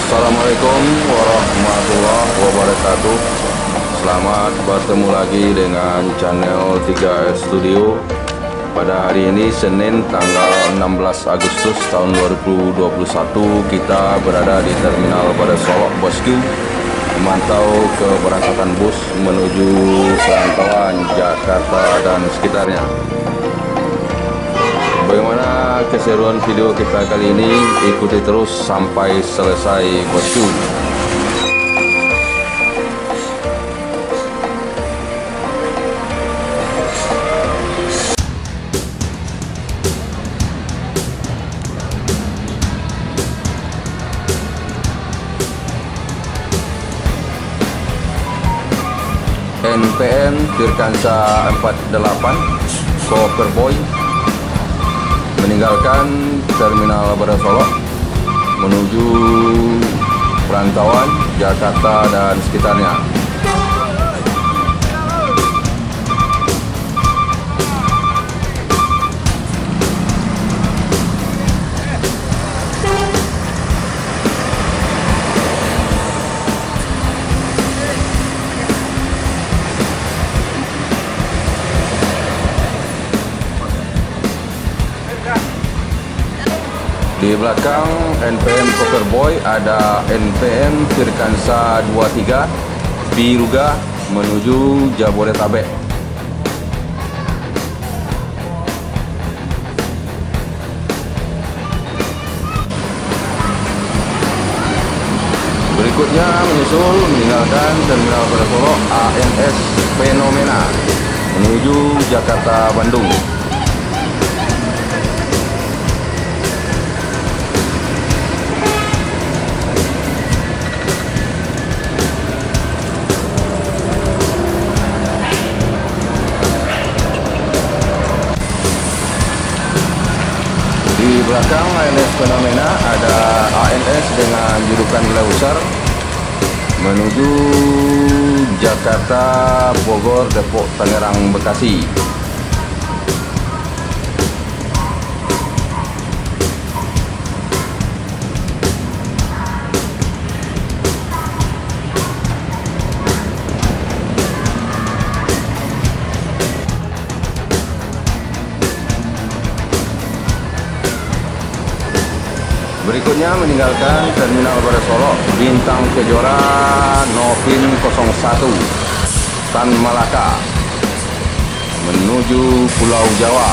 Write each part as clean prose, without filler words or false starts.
Assalamualaikum warahmatullahi wabarakatuh. Selamat bertemu lagi dengan channel 3S Studio. Pada hari ini Senin tanggal 16 Agustus tahun 2021, kita berada di terminal pada Solok Bosku, memantau keberangkatan bus menuju perantauan Jakarta dan sekitarnya. Bagaimana keseruan video kita kali ini? Ikuti terus sampai selesai, bosku. NPM Firkansa 48 Koper Boy meninggalkan terminal Pada Solok menuju perantauan Jakarta dan sekitarnya. Di belakang NPM Koper Boy ada NPM Firkansa 23 Biruga menuju Jabodetabek. Berikutnya menyusul meninggalkan terminal Pada Solok ANS Fenomena menuju Jakarta Bandung. Di belakang ANS Fenomena ada ANS dengan julukan Leusar menuju Jakarta, Bogor, Depok, Tangerang, Bekasi. Berikutnya meninggalkan terminal Pada Solok Bintang Kejora Novin 01 Tan Malaka menuju Pulau Jawa.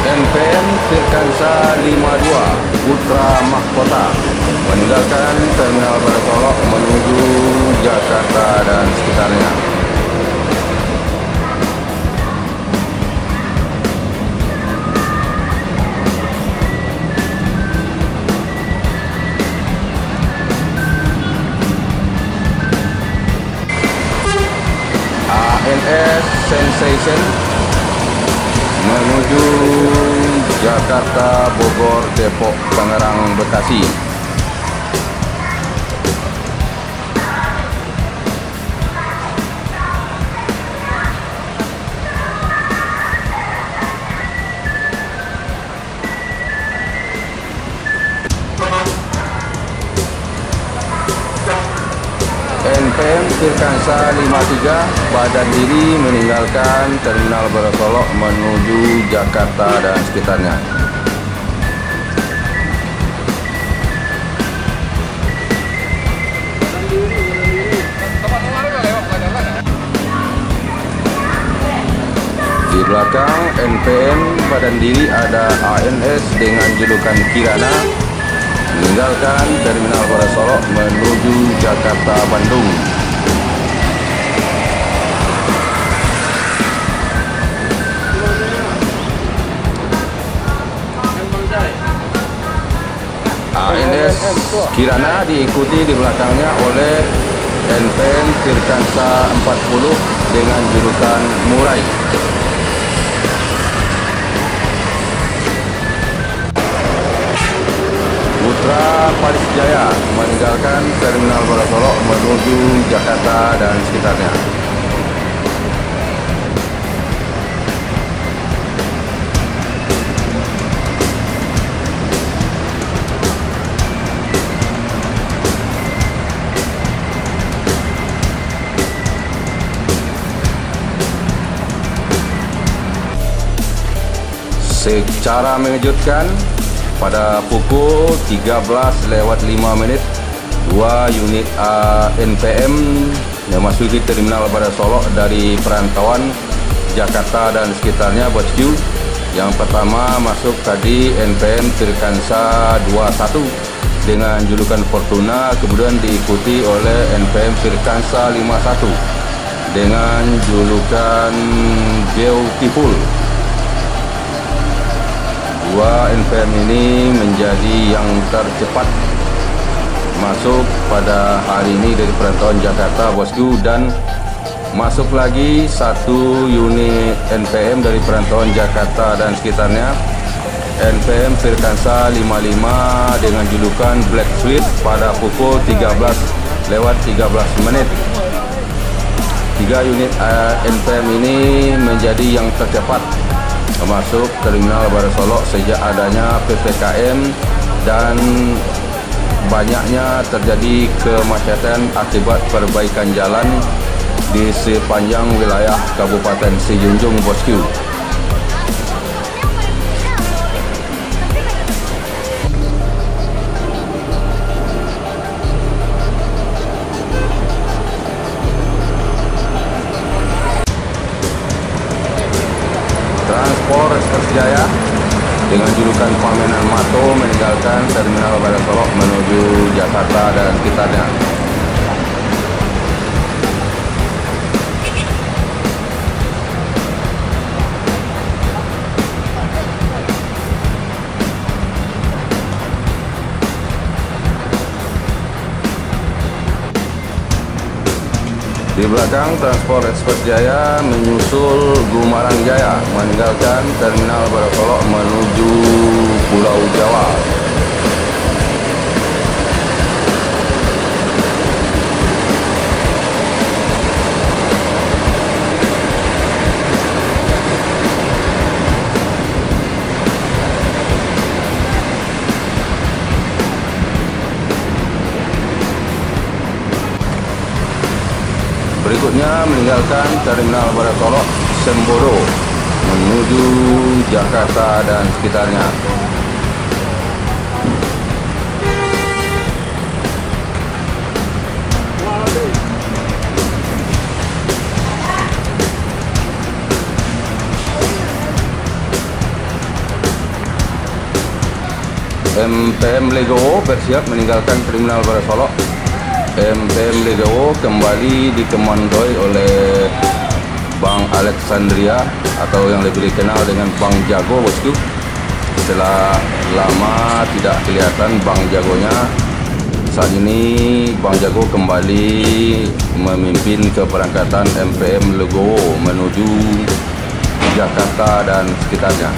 NPM Firkansa 52 Putra Mahkota meninggalkan terminal Pada Solok menuju Jakarta dan sekitarnya. ANS Sensation menuju Jakarta, Bogor, Depok, Tangerang, Bekasi. NPM Firkansa 53 Badan Diri meninggalkan terminal Pada Solok menuju Jakarta dan sekitarnya. Di belakang NPM Badan Diri ada ANS dengan julukan Kirana meninggalkan terminal Pada Solok menuju Jakarta Bandung. Kirana diikuti di belakangnya oleh NPM Tirkansa 40 dengan julukan Murai. Putra Paris Jaya meninggalkan Terminal Barasolok menuju Jakarta dan sekitarnya. Secara mengejutkan, pada pukul 13:05, 2 unit NPM memasuki Terminal Barasolok dari perantauan Jakarta dan sekitarnya, bosku. Yang pertama masuk tadi NPM Tirkansa 21 dengan julukan Fortuna, kemudian diikuti oleh NPM Tirkansa 51 dengan julukan Beautiful. Dua NPM ini menjadi yang tercepat masuk pada hari ini dari perantauan Jakarta, bosku, dan masuk lagi satu unit NPM dari perantauan Jakarta dan sekitarnya, NPM Tirkansa 55 dengan julukan Black Sweet pada pukul 13:13. 3 unit NPM ini menjadi yang tercepat masuk Terminal Barasolok sejak adanya PPKM dan banyaknya terjadi kemacetan akibat perbaikan jalan di sepanjang wilayah Kabupaten Sijunjung, bosku. Transport Express Jaya dengan julukan Pamenan Mato meninggalkan Terminal Barasolok menuju Jakarta dan sekitarnya. Di belakang Transport Express Jaya menyusul Gumarang Jaya meninggalkan Terminal Barasolok menuju Pulau Jawa. Berikutnya meninggalkan Terminal Barasolok Semboro menuju Jakarta dan sekitarnya. MPM Legowo bersiap meninggalkan Terminal Barasolok. MPM Legowo kembali dikemandoi oleh Bang Alexandria atau yang lebih dikenal dengan Bang Jago, bosku. Setelah lama tidak kelihatan Bang Jagonya, saat ini Bang Jago kembali memimpin keberangkatan MPM Legowo menuju Jakarta dan sekitarnya.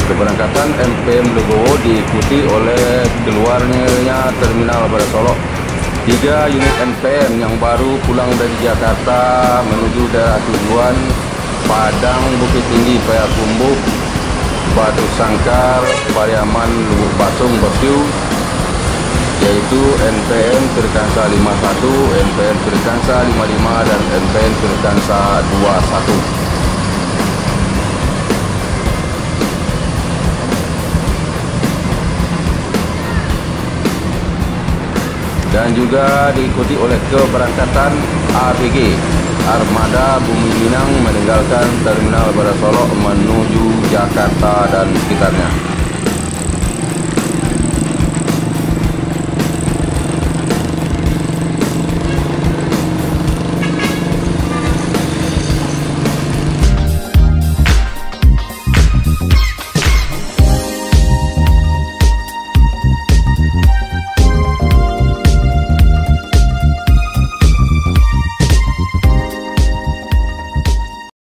Keberangkatan MPM Legowo diikuti oleh keluarnya Terminal Barasolok 3 unit NPM yang baru pulang dari Jakarta menuju daerah tujuan Padang, Bukit Tinggi, Payakumbuh, Batu Sangkar, Pariaman, Lubuk Basung, bosku, yaitu NPM Tirkansa 51, NPM Tirkansa 55 dan NPM Tirkansa 21. Dan juga diikuti oleh keberangkatan ABG Armada Bumi Minang meninggalkan Terminal Barasolok menuju Jakarta dan sekitarnya.